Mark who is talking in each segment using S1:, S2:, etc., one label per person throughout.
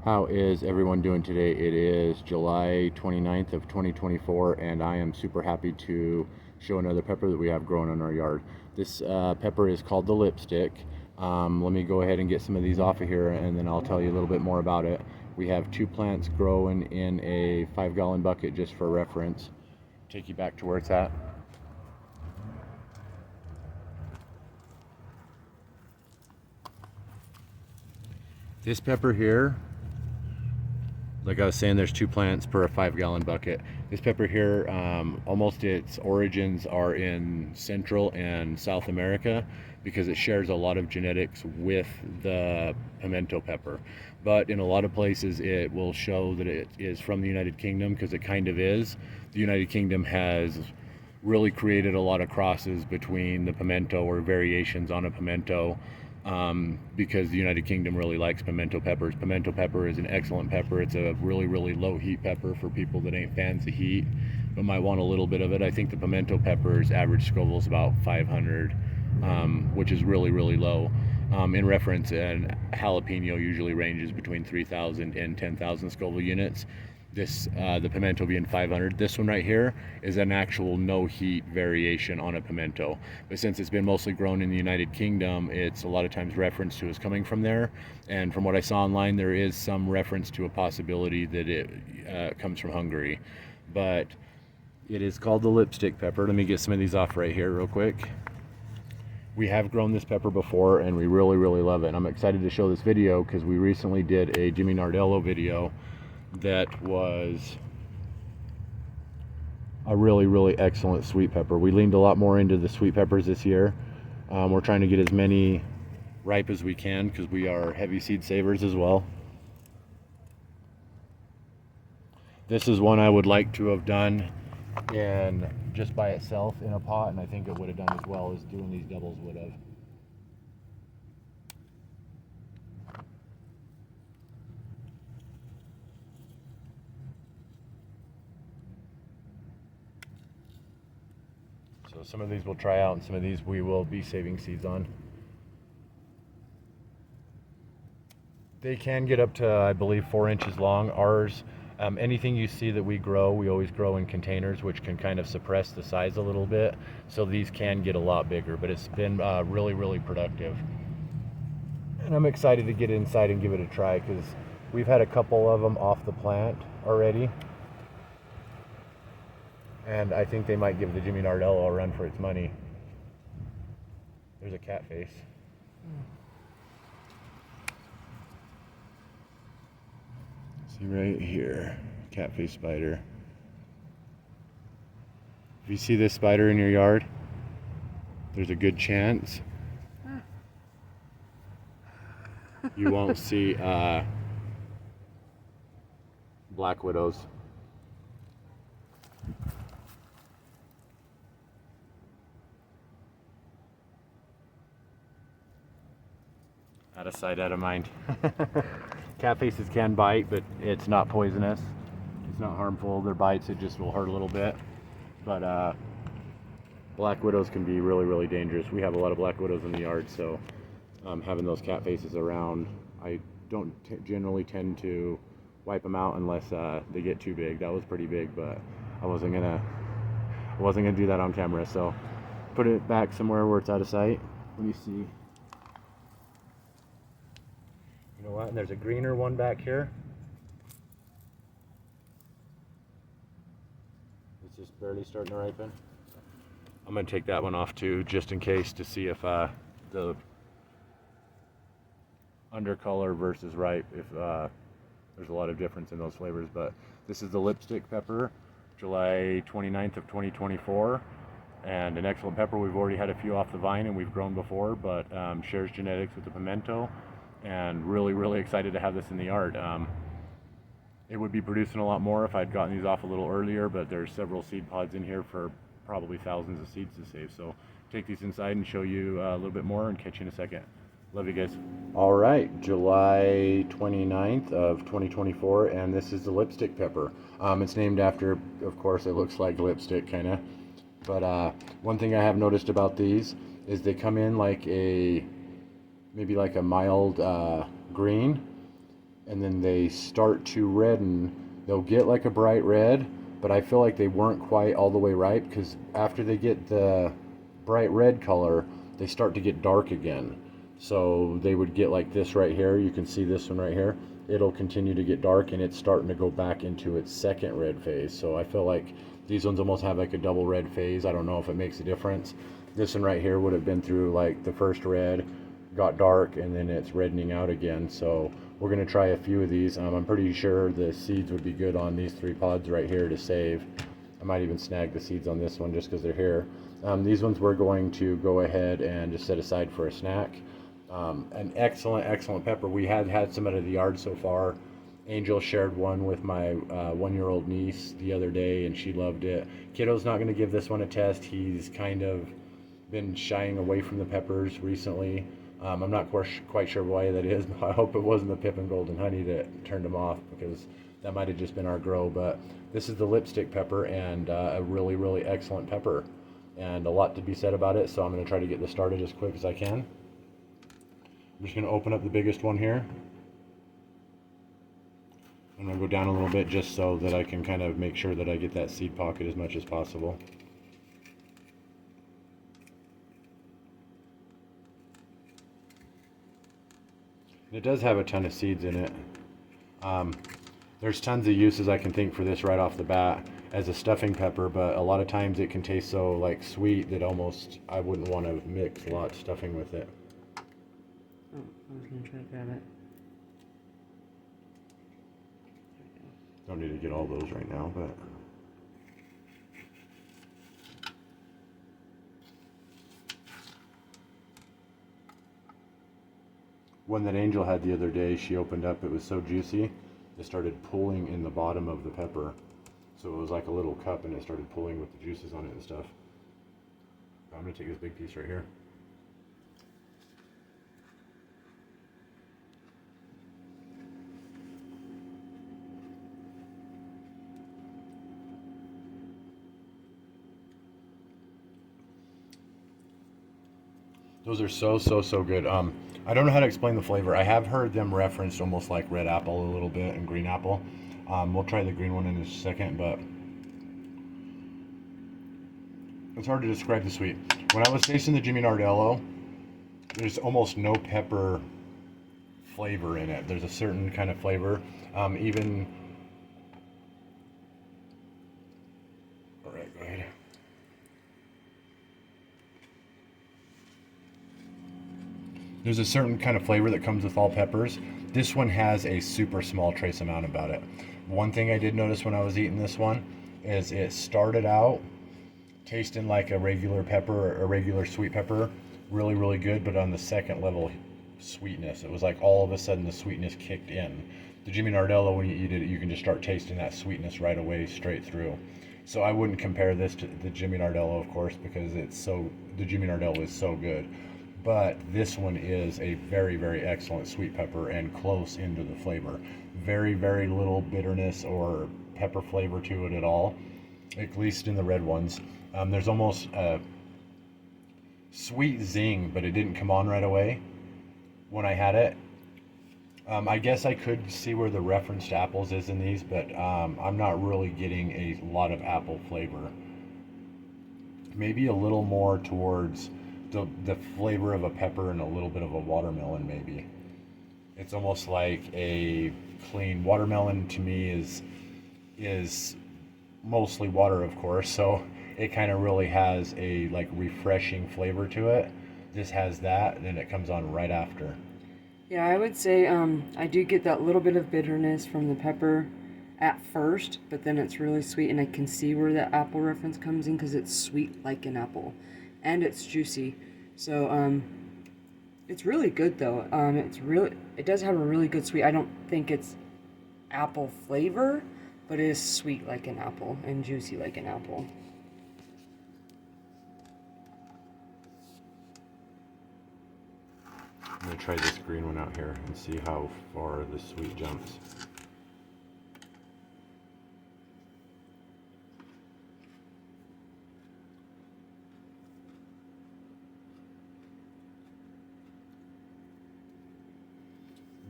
S1: How is everyone doing today? It is July 29th of 2024 and I am super happy to show another pepper that we have growing in our yard. This pepper is called the lipstick. Let me go ahead and get some of these off of here and then I'll tell you a little bit more about it. We have two plants growing in a 5-gallon bucket just for reference. Take you back to where it's at. This pepper here, like I was saying, there's two plants per a 5-gallon bucket. This pepper here, almost its origins are in Central and South America because it shares a lot of genetics with the pimento pepper. But in a lot of places it will show that it is from the United Kingdom because it kind of is. The United Kingdom has really created a lot of crosses between the pimento or variations on a pimento because the United Kingdom really likes pimento peppers. Pimento pepper is an excellent pepper. It's a really, really low heat pepper for people that ain't fans of heat but might want a little bit of it. I think the pimento pepper's average Scoville is about 500, which is really, really low. In reference, an jalapeno usually ranges between 3,000 and 10,000 Scoville units. This the pimento being 500. This one right here is an actual no heat variation on a pimento, but since it's been mostly grown in the United Kingdom, it's a lot of times referenced to as coming from there. And from what I saw online, there is some reference to a possibility that it comes from Hungary, but it is called the lipstick pepper. Let me get some of these off right here real quick. We have grown this pepper before and we really, really love it, and I'm excited to show this video because we recently did a Jimmy Nardello video that was a really, really excellent sweet pepper. We leaned a lot more into the sweet peppers this year. We're trying to get as many ripe as we can because we are heavy seed savers as well. This is one I would like to have done in just by itself in a pot, and I think it would have done as well as doing these doubles would have. So some of these we'll try out and some of these we will be saving seeds on. They can get up to, I believe, 4 inches long. Ours, anything you see that we grow, we always grow in containers, which can kind of suppress the size a little bit. So these can get a lot bigger, but it's been really, really productive. And I'm excited to get inside and give it a try because we've had a couple of them off the plant already. And I think they might give the Jimmy Nardello a run for its money. There's a cat face. See right here, cat face spider. If you see this spider in your yard, there's a good chance you won't see black widows. Out of sight, out of mind. Cat faces can bite, but it's not poisonous. It's not harmful. Their bites, it just will hurt a little bit. But black widows can be really, really dangerous. We have a lot of black widows in the yard, so having those cat faces around, I don't generally tend to wipe them out unless they get too big. That was pretty big, but I wasn't gonna do that on camera. So put it back somewhere where it's out of sight. Let me see. You know what? And there's a greener one back here. It's just barely starting to ripen. I'm going to take that one off too, just in case, to see if the undercolor versus ripe, if there's a lot of difference in those flavors. But this is the lipstick pepper, July 29th of 2024. And an excellent pepper. We've already had a few off the vine and we've grown before, but shares genetics with the pimento. And really, really excited to have this in the yard. It would be producing a lot more if I'd gotten these off a little earlier, but there's several seed pods in here for probably thousands of seeds to save. So take these inside and show you a little bit more and catch you in a second. Love you guys. All right, July 29th of 2024, and this is the lipstick pepper. It's named after, of course, it looks like lipstick kind of. But one thing I have noticed about these is they come in like maybe like a mild green, and then they start to redden. They'll get like a bright red, but I feel like they weren't quite all the way ripe, because after they get the bright red color, they start to get dark again. So they would get like this right here. You can see this one right here. It'll continue to get dark, and it's starting to go back into its second red phase. So I feel like these ones almost have like a double red phase. I don't know if it makes a difference. This one right here would have been through like the first red, got dark, and then it's reddening out again. So we're going to try a few of these. I'm pretty sure the seeds would be good on these 3 pods right here to save. I might even snag the seeds on this one just because they're here. These ones we're going to go ahead and just set aside for a snack. An excellent pepper. We had some out of the yard so far. Angel shared one with my 1-year-old niece the other day, and she loved it. Kiddo's not going to give this one a test. He's kind of been shying away from the peppers recently. I'm not quite sure why that is. I hope it wasn't the Pippin Golden Honey that turned him off, because that might have just been our grow. But this is the lipstick pepper, and a really excellent pepper, and a lot to be said about it. So I'm going to try to get this started as quick as I can. I'm just going to open up the biggest one here. I'm going to go down a little bit just so that I can kind of make sure that I get that seed pocket as much as possible. It does have a ton of seeds in it. There's tons of uses I can think for this right off the bat as a stuffing pepper, but a lot of times it can taste so like sweet that almost I wouldn't want to mix a lot of stuffing with it.
S2: Oh, I was going to try to grab it.
S1: Don't need to get all those right now, but one that Angel had the other day, she opened up, it was so juicy, it started pulling in the bottom of the pepper. So it was like a little cup, and it started pulling with the juices on it and stuff. I'm going to take this big piece right here. Those are so good. I don't know how to explain the flavor. I have heard them referenced almost like red apple a little bit and green apple. We'll try the green one in a second, but it's hard to describe the sweet. When I was tasting the Jimmy Nardello, there's almost no pepper flavor in it. There's a certain kind of flavor. Even. All right, go ahead. There's a certain kind of flavor that comes with all peppers. This one has a super small trace amount about it. One thing I did notice when I was eating this one is it started out tasting like a regular pepper, a regular sweet pepper, really good, but on the second level sweetness, it was like all of a sudden the sweetness kicked in. The Jimmy Nardello, when you eat it, you can just start tasting that sweetness right away, straight through. So I wouldn't compare this to the Jimmy Nardello, of course, because the Jimmy Nardello is so good. But this one is a very excellent sweet pepper and close into the flavor. Very little bitterness or pepper flavor to it at all, at least in the red ones. There's almost a sweet zing, but it didn't come on right away when I had it. I guess I could see where the reference to apples is in these, but I'm not really getting a lot of apple flavor. Maybe a little more towards the flavor of a pepper and a little bit of a watermelon, maybe. It's almost like a clean watermelon to me is mostly water, of course, so it kind of really has a like refreshing flavor to it. This has that, and then it comes on right after.
S2: Yeah, I would say I do get that little bit of bitterness from the pepper at first, but then it's really sweet, and I can see where the apple reference comes in because it's sweet like an apple, and it's juicy. So it's really good though. It does have a really good sweet. I don't think it's apple flavor, but it is sweet like an apple and juicy like an apple.
S1: I'm going to try this green one out here and see how far the sweet jumps.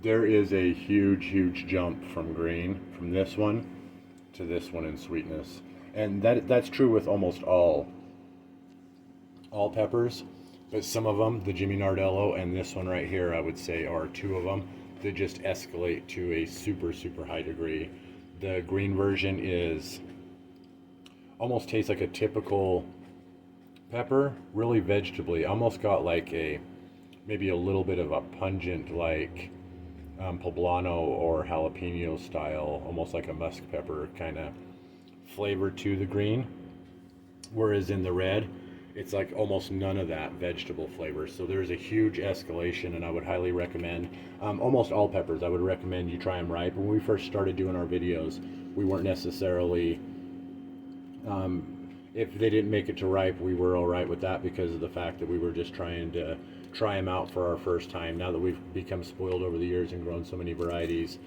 S1: There is a huge jump from green from this one to this one in sweetness, and that's true with almost all peppers. But some of them, the Jimmy Nardello and this one right here, I would say are two of them that just escalate to a super high degree. The green version is almost tastes like a typical pepper, really vegetably. Almost got like maybe a little bit of a pungent like poblano or jalapeno style, almost like a musk pepper kind of flavor to the green. Whereas in the red, it's like almost none of that vegetable flavor. So there's a huge escalation, and I would highly recommend almost all peppers. I would recommend you try them ripe. When we first started doing our videos, we weren't necessarily if they didn't make it to ripe, we were all right with that because of the fact that we were just trying to try them out for our first time. Now that we've become spoiled over the years and grown so many varieties,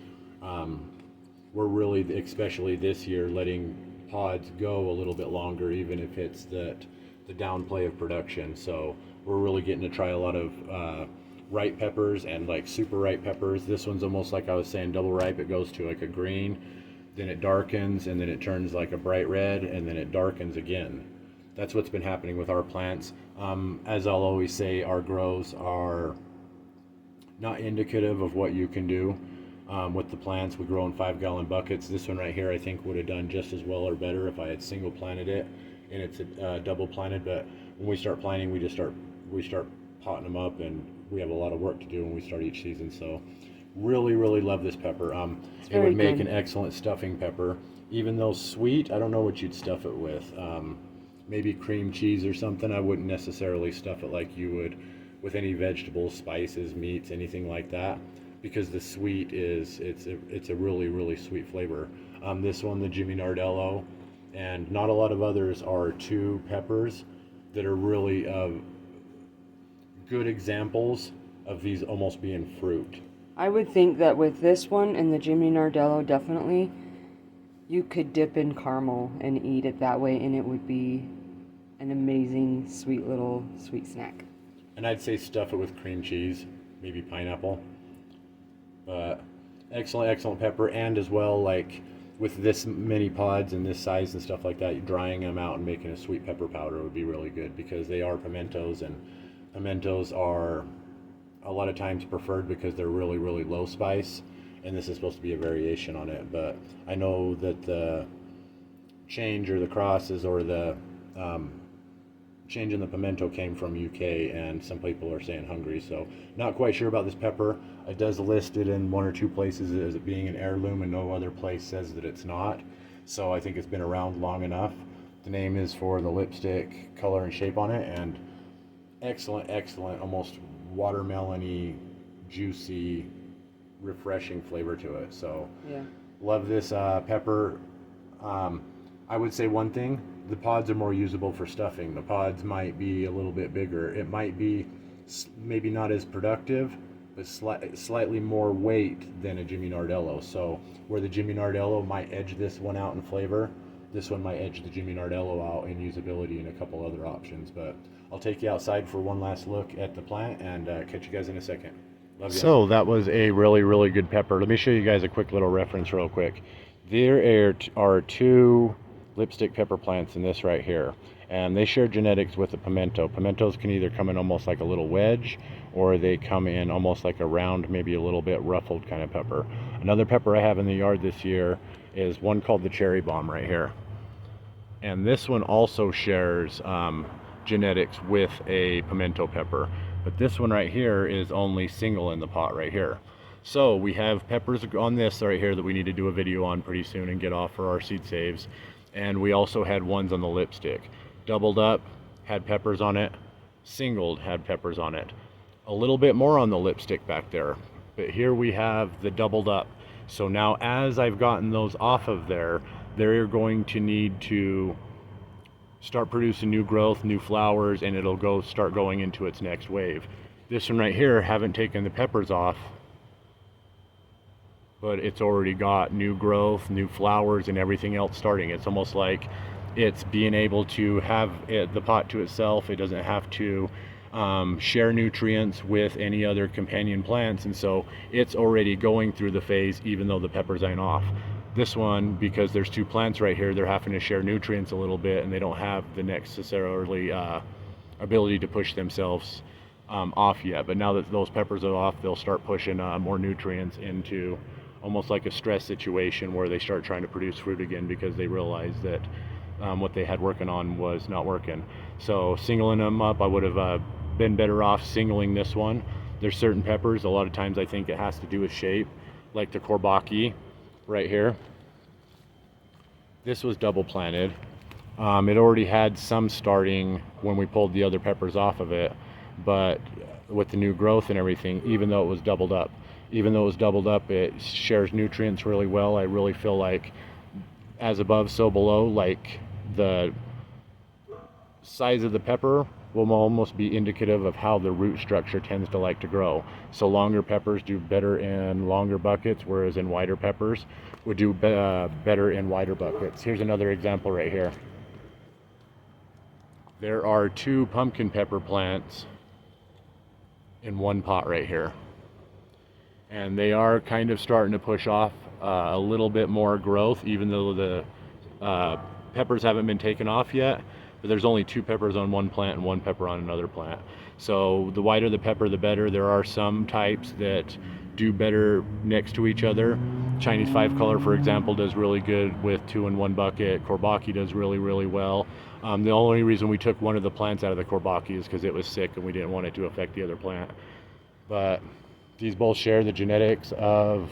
S1: we're really, especially this year, letting pods go a little bit longer, even if it's the downplay of production. So we're really getting to try a lot of ripe peppers and like super ripe peppers. This one's almost like I was saying, double ripe. It goes to like a green, then it darkens, and then it turns like a bright red, and then it darkens again. That's what's been happening with our plants. As I'll always say, our grows are not indicative of what you can do with the plants. We grow in 5-gallon buckets. This one right here I think would have done just as well or better if I had single planted it, and it's double planted. But when we start planting, we start potting them up, and we have a lot of work to do when we start each season. So really love this pepper. It would make an excellent stuffing pepper. Even though sweet, I don't know what you'd stuff it with. Maybe cream cheese or something. I wouldn't necessarily stuff it like you would with any vegetables, spices, meats, anything like that, because the sweet it's a really sweet flavor. This one, the Jimmy Nardello, and not a lot of others, are two peppers that are really good examples of these almost being fruit.
S2: I would think that with this one and the Jimmy Nardello, definitely, you could dip in caramel and eat it that way, and it would be an amazing, sweet little sweet snack.
S1: And I'd say stuff it with cream cheese, maybe pineapple. But excellent pepper, and as well, like with this many pods and this size and stuff like that, drying them out and making a sweet pepper powder would be really good, because they are pimentos, and pimentos are a lot of times preferred because they're really low spice, and this is supposed to be a variation on it. But I know that the change or the crosses or the change in the pimento came from UK, and some people are saying Hungary, so not quite sure about this pepper. It does list it in 1 or 2 places as it being an heirloom, and no other place says that it's not, so I think it's been around long enough. The name is for the lipstick color and shape on it, and excellent almost watermelony, juicy, refreshing flavor to it. So
S2: yeah,
S1: love this pepper. I would say one thing: the pods are more usable for stuffing. The pods might be a little bit bigger. It might be maybe not as productive, but slightly more weight than a Jimmy Nardello. So where the Jimmy Nardello might edge this one out in flavor, this one might edge the Jimmy Nardello out in usability and a couple other options. But I'll take you outside for one last look at the plant, and catch you guys in a second. Love you. So that was a really good pepper. Let me show you guys a quick little reference real quick. There are 2 lipstick pepper plants in this right here, and they share genetics with the pimento. Pimentos can either come in almost like a little wedge, or they come in almost like a round, maybe a little bit ruffled kind of pepper. Another pepper I have in the yard this year is one called the Cherry Bomb right here, and this one also shares genetics with a pimento pepper, but this one right here is only single in the pot right here. So we have peppers on this right here that we need to do a video on pretty soon and get off for our seed saves. And we also had ones on the lipstick. Doubled up, had peppers on it. Singled, had peppers on it. A little bit more on the lipstick back there, but here we have the doubled up. So now as I've gotten those off of there, they're going to need to start producing new growth, new flowers, and it'll start going into its next wave. This one right here, haven't taken the peppers off, but it's already got new growth, new flowers, and everything else starting. It's almost like it's being able to have the pot to itself. It doesn't have to share nutrients with any other companion plants, and so it's already going through the phase even though the peppers ain't off. This one, because there's two plants right here, they're having to share nutrients a little bit, and they don't have the necessarily ability to push themselves off yet. But now that those peppers are off, they'll start pushing more nutrients into almost like a stress situation where they start trying to produce fruit again because they realize that what they had working on was not working. So singling them up, I would have been better off singling this one. There's certain peppers, a lot of times I think it has to do with shape, like the Courbaki right here. This was double planted. It already had some starting when we pulled the other peppers off of it, but with the new growth and everything, even though it was doubled up, it shares nutrients really well. I really feel like as above, so below, like the size of the pepper will almost be indicative of how the root structure tends to like to grow. So longer peppers do better in longer buckets, whereas in wider peppers would do better in wider buckets. Here's another example right here. There are 2 pumpkin pepper plants in one pot right here, and they are kind of starting to push off a little bit more growth, even though the peppers haven't been taken off yet. But there's only 2 peppers on one plant and 1 pepper on another plant. So the wider the pepper, the better. There are some types that do better next to each other. Chinese 5-color, for example, does really good with 2 in 1 bucket. Courbaki does really, really well. The only reason we took one of the plants out of the Courbaki is because it was sick and we didn't want it to affect the other plant. But these both share the genetics of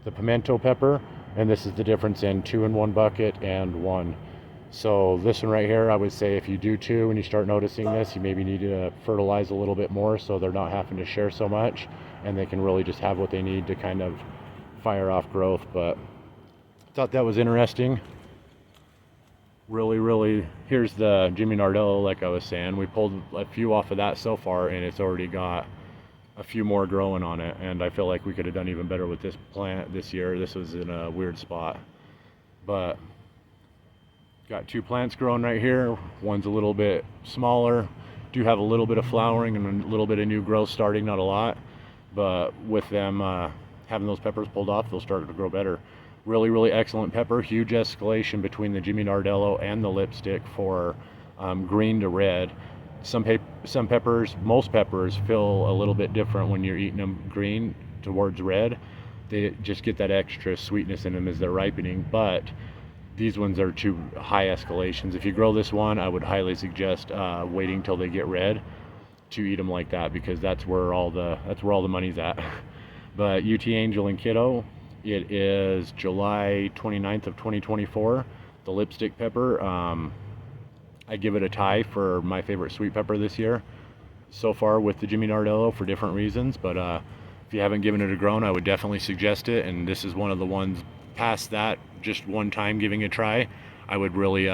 S1: the pimento pepper, and this is the difference in 2 in 1 bucket and 1. So this one right here, I would say if you do 2 and you start noticing this, you maybe need to fertilize a little bit more so they're not having to share so much, and they can really just have what they need to kind of fire off growth. But I thought that was interesting. Really, here's the Jimmy Nardello, like I was saying. We pulled a few off of that so far, and it's already got a few more growing on it, and I feel like we could have done even better with this plant this year. This was in a weird spot, but got 2 plants growing right here. One's a little bit smaller, do have a little bit of flowering and a little bit of new growth starting, not a lot, but with them having those peppers pulled off, they'll start to grow better. Really excellent pepper. Huge escalation between the Jimmy Nardello and the lipstick for green to red. Some peppers, most peppers, feel a little bit different when you're eating them green towards red. They just get that extra sweetness in them as they're ripening, but these ones are 2 high escalations. If you grow this one, I would highly suggest waiting till they get red to eat them like that, because that's where all the money's at. But UT Angel and Kiddo, it is July 29th of 2024. The lipstick pepper, I give it a tie for my favorite sweet pepper this year so far with the Jimmy Nardello for different reasons. But if you haven't given it a grown, I would definitely suggest it. And this is one of the ones past that, just one time giving a try, I would really,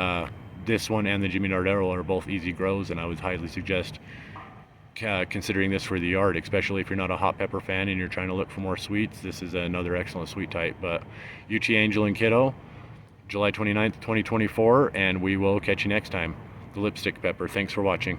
S1: this one and the Jimmy Nardello are both easy grows, and I would highly suggest considering this for the yard, especially if you're not a hot pepper fan and you're trying to look for more sweets. This is another excellent sweet type. But UT Angel and Kiddo, July 29th, 2024, and we will catch you next time. The lipstick pepper. Thanks for watching.